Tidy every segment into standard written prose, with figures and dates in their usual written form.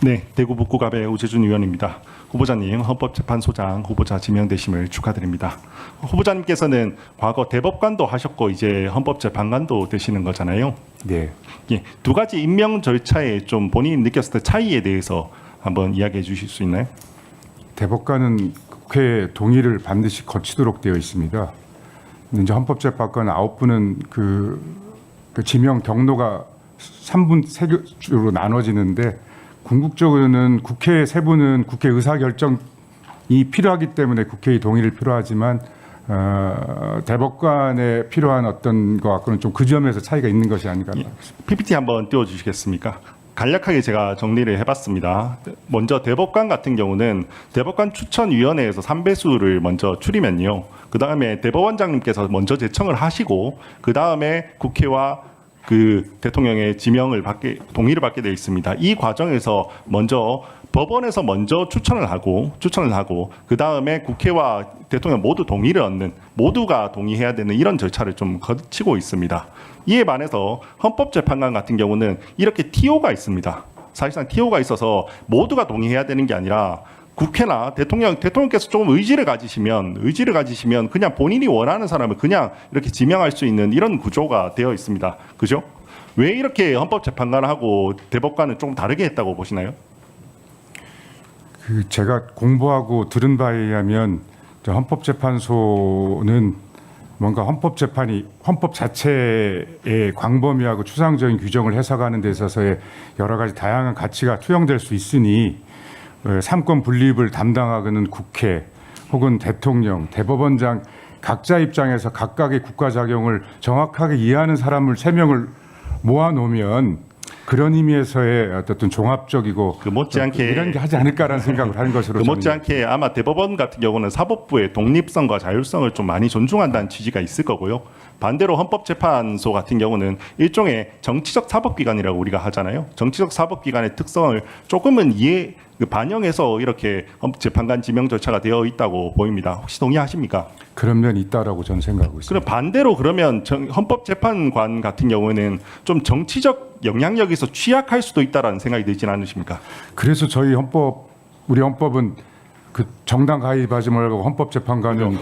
네, 대구 북구갑의 우재준 의원입니다. 후보자님, 헌법재판소장 후보자 지명되심을 축하드립니다. 후보자님께서는 과거 대법관도 하셨고 이제 헌법재판관도 되시는 거잖아요. 네. 예, 두 가지 임명 절차에 좀 본인이 느꼈을 때 차이에 대해서 한번 이야기해 주실 수 있나요? 대법관은 국회 동의를 반드시 거치도록 되어 있습니다. 근데 이제 헌법재판관 9분은 그 지명 경로가 3분 3교로 나눠지는데 궁극적으로는 국회 3분은 국회 의사결정이 필요하기 때문에 국회의 동의를 필요하지만 대법관에 필요한 어떤 것 갖고는 좀 그 점에서 차이가 있는 것이 아닌가. PPT 한번 띄워주시겠습니까? 간략하게 제가 정리를 해봤습니다. 먼저 대법관 같은 경우는 대법관 추천위원회에서 3배수를 먼저 추리면요. 그 다음에 대법원장님께서 먼저 제청을 하시고 그 다음에 국회와 그 대통령의 지명을 동의를 받게 되어 있습니다. 이 과정에서 먼저 법원에서 먼저 추천을 하고 그 다음에 국회와 대통령 모두 동의를 얻는, 모두가 동의해야 되는 이런 절차를 좀 거치고 있습니다. 이에 반해서 헌법재판관 같은 경우는 이렇게 TO가 있습니다. 사실상 TO가 있어서 모두가 동의해야 되는 게 아니라 국회나 대통령께서 조금 의지를 가지시면 그냥 본인이 원하는 사람을 그냥 이렇게 지명할 수 있는 이런 구조가 되어 있습니다. 그죠? 왜 이렇게 헌법재판관하고 대법관은 조금 다르게 했다고 보시나요? 그 제가 공부하고 들은 바에 의하면 헌법재판소는 뭔가 헌법 자체의 광범위하고 추상적인 규정을 해석하는 데 있어서의 여러 가지 다양한 가치가 투영될 수 있으니 삼권 분립을 담당하는 국회 혹은 대통령, 대법원장 각자 입장에서 각각의 국가 작용을 정확하게 이해하는 사람을 3명을 모아놓으면 그런 의미에서의 어떤 종합적이고 그 못지않게 이런 게 하지 않을까라는 생각을 하는 것으로 그 못지않게 아마 대법원 같은 경우는 사법부의 독립성과 자율성을 좀 많이 존중한다는 취지가 있을 거고요. 반대로 헌법재판소 같은 경우는 일종의 정치적 사법기관이라고 우리가 하잖아요. 정치적 사법기관의 특성을 조금은 반영해서 이렇게 재판관 지명 절차가 되어 있다고 보입니다. 혹시 동의하십니까? 그런 면이 있다라고 저는 생각하고 있습니다. 그럼 반대로 그러면 헌법재판관 같은 경우에는 좀 정치적 영향력에서 취약할 수도 있다라는 생각이 들지는 않으십니까? 그래서 우리 헌법은 그 정당 가입하지 말고 헌법재판관은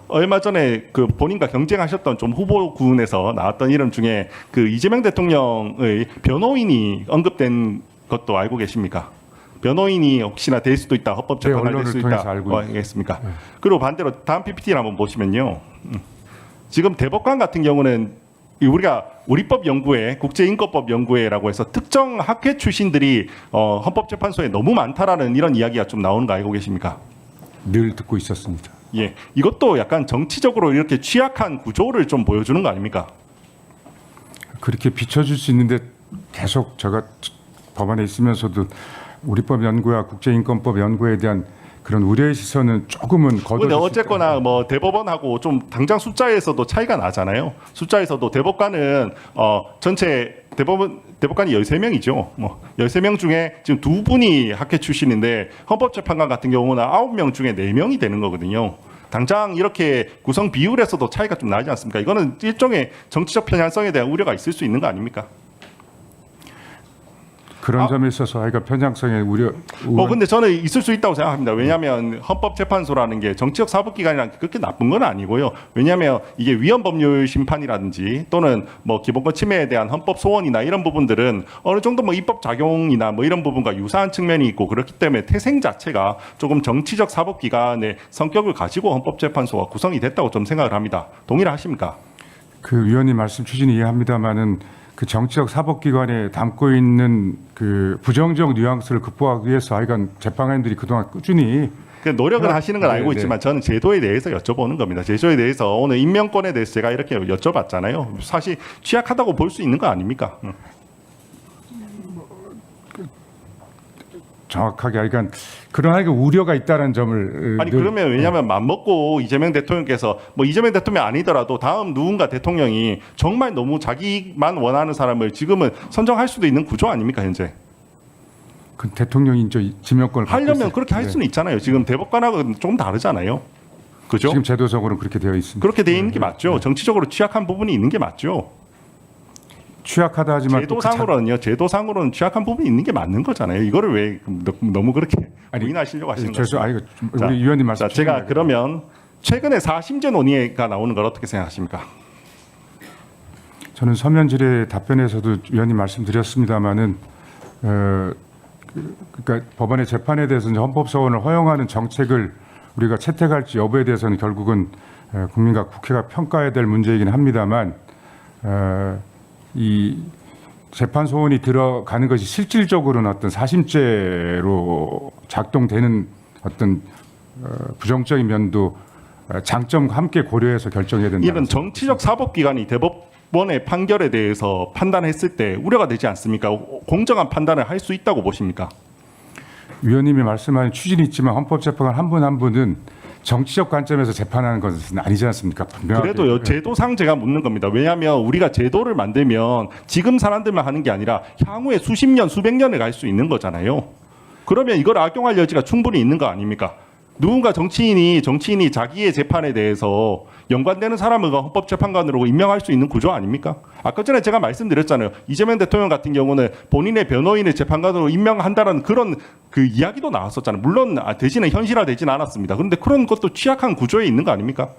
얼마 전에 그 본인과 경쟁하셨던 좀 후보군에서 나왔던 이름 중에 그 이재명 대통령의 변호인이 언급된 것도 알고 계십니까? 변호인이 혹시나 될 수도 있다, 헌법재판관 될 수 있다, 알겠습니까? 네. 그리고 반대로 다음 PPT를 한번 보시면요, 지금 대법관 같은 경우는 우리가 우리법연구회, 국제인권법연구회라고 해서 특정 학회 출신들이 헌법재판소에 너무 많다라는 이런 이야기가 좀 나오는 거 알고 계십니까? 늘 듣고 있었습니다. 예, 이것도 약간 정치적으로 이렇게 취약한 구조를 좀 보여주는 거 아닙니까? 그렇게 비춰줄 수 있는데 계속 제가 법안에 있으면서도 우리법연구와 국제인권법연구에 대한 그런 우려의 시선은 조금은 거둬. 근데 어쨌거나 뭐 대법원하고 좀 당장 숫자에서도 차이가 나잖아요. 숫자에서도 대법관은 전체 대법관이 13명이죠. 뭐 13명 중에 지금 2분이 학회 출신인데 헌법재판관 같은 경우는 9명 중에 4명이 되는 거거든요. 당장 이렇게 구성 비율에서도 차이가 좀 나지 않습니까? 이거는 일종의 정치적 편향성에 대한 우려가 있을 수 있는 거 아닙니까? 그런 점에 있어서 아이가 편향성의 우려. 근데 저는 있을 수 있다고 생각합니다. 왜냐하면 헌법재판소라는 게 정치적 사법기관이라는 게 그렇게 나쁜 건 아니고요. 왜냐하면 이게 위헌법률 심판이라든지 또는 뭐 기본권 침해에 대한 헌법 소원이나 이런 부분들은 어느 정도 뭐 입법 작용이나 뭐 이런 부분과 유사한 측면이 있고 그렇기 때문에 태생 자체가 조금 정치적 사법기관의 성격을 가지고 헌법재판소가 구성이 됐다고 좀 생각을 합니다. 동의를 하십니까? 그 위원님 말씀 취지는 이해합니다만은 그 정치적 사법기관에 담고 있는 그 부정적 뉘앙스를 극복하기 위해서 하여간 재판관들이 그동안 꾸준히 노력을 하시는 건 알고 있지만 저는 제도에 대해서 여쭤보는 겁니다. 제도에 대해서 오늘 임명권에 대해서 제가 이렇게 여쭤봤잖아요. 사실 취약하다고 볼 수 있는 거 아닙니까? 정확하게 하여간 그런 하여간 우려가 있다는 점을 아니 그러면 왜냐하면 맘먹고 이재명 대통령께서 뭐 이재명 대통령 아니더라도 다음 누군가 대통령이 정말 너무 자기만 원하는 사람을 지금은 선정할 수도 있는 구조 아닙니까 현재? 그 대통령이 이제 지명권을 하려면 그렇게 할 수는 있잖아요. 지금 대법관하고는 조금 다르잖아요. 그죠? 지금 제도적으로는 그렇게 되어 있습니다. 그렇게 되어 있는 게 맞죠. 정치적으로 취약한 부분이 있는 게 맞죠. 취약하다 하지만 또그 제도상으로는 취약한 부분이 있는 게 맞는 거잖아요. 이거를 왜 너무 그렇게 아니, 부인하시려고 하시는 거죠? 죄송, 아니, 우리 위원님 말씀. 제가 그러면 최근에 4심제 논의가 나오는 걸 어떻게 생각하십니까? 저는 서면 질의 답변에서도 위원님 말씀드렸습니다마는 그러니까 법원의 재판에 대해서 이제 헌법소원을 허용하는 정책을 우리가 채택할지 여부에 대해서는 결국은 국민과 국회가 평가해야 될 문제이긴 합니다만 이 재판 소원이 들어가는 것이 실질적으로는 어떤 사심죄로 작동되는 어떤 부정적인 면도 장점과 함께 고려해서 결정해야 된다. 이런 정치적 사법기관이 대법원의 판결에 대해서 판단했을 때 우려가 되지 않습니까? 공정한 판단을 할 수 있다고 보십니까? 위원님이 말씀하신 취지는 있지만 헌법재판관 한 분 한 분은 정치적 관점에서 재판하는 것은 아니지 않습니까? 분명하게. 그래도요, 제도상 제가 묻는 겁니다. 왜냐하면 우리가 제도를 만들면 지금 사람들만 하는 게 아니라 향후에 수십 년, 수백 년을 갈 수 있는 거잖아요. 그러면 이걸 악용할 여지가 충분히 있는 거 아닙니까? 누군가 정치인이 자기의 재판에 대해서 연관되는 사람을 헌법재판관으로 임명할 수 있는 구조 아닙니까? 아까 전에 제가 말씀드렸잖아요. 이재명 대통령 같은 경우는 본인의 변호인을 재판관으로 임명한다는 그런 그 이야기도 나왔었잖아요. 물론 대신에 현실화되지는 않았습니다. 그런데 그런 것도 취약한 구조에 있는 거 아닙니까?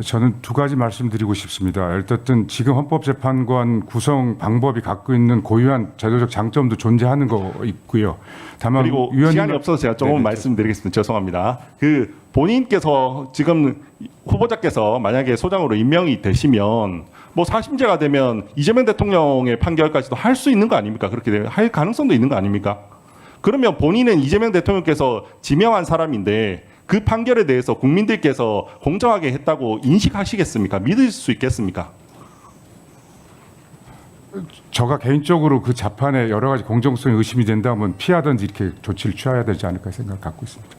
저는 두 가지 말씀드리고 싶습니다. 어쨌든 지금 헌법재판관 구성 방법이 갖고 있는 고유한 제도적 장점도 존재하는 거 있고요. 다만 그리고 시간이 없어서 제가 조금 말씀드리겠습니다. 죄송합니다. 그 본인께서 지금 후보자께서 만약에 소장으로 임명이 되시면 뭐 사심제가 되면 이재명 대통령의 판결까지도 할 수 있는 거 아닙니까? 그렇게 할 가능성도 있는 거 아닙니까? 그러면 본인은 이재명 대통령께서 지명한 사람인데 그 판결에 대해서 국민들께서 공정하게 했다고 인식하시겠습니까? 믿을 수 있겠습니까? 저가 개인적으로 그 재판에 여러 가지 공정성이 의심이 된다면 피하든지 이렇게 조치를 취해야 되지 않을까 생각 갖고 있습니다.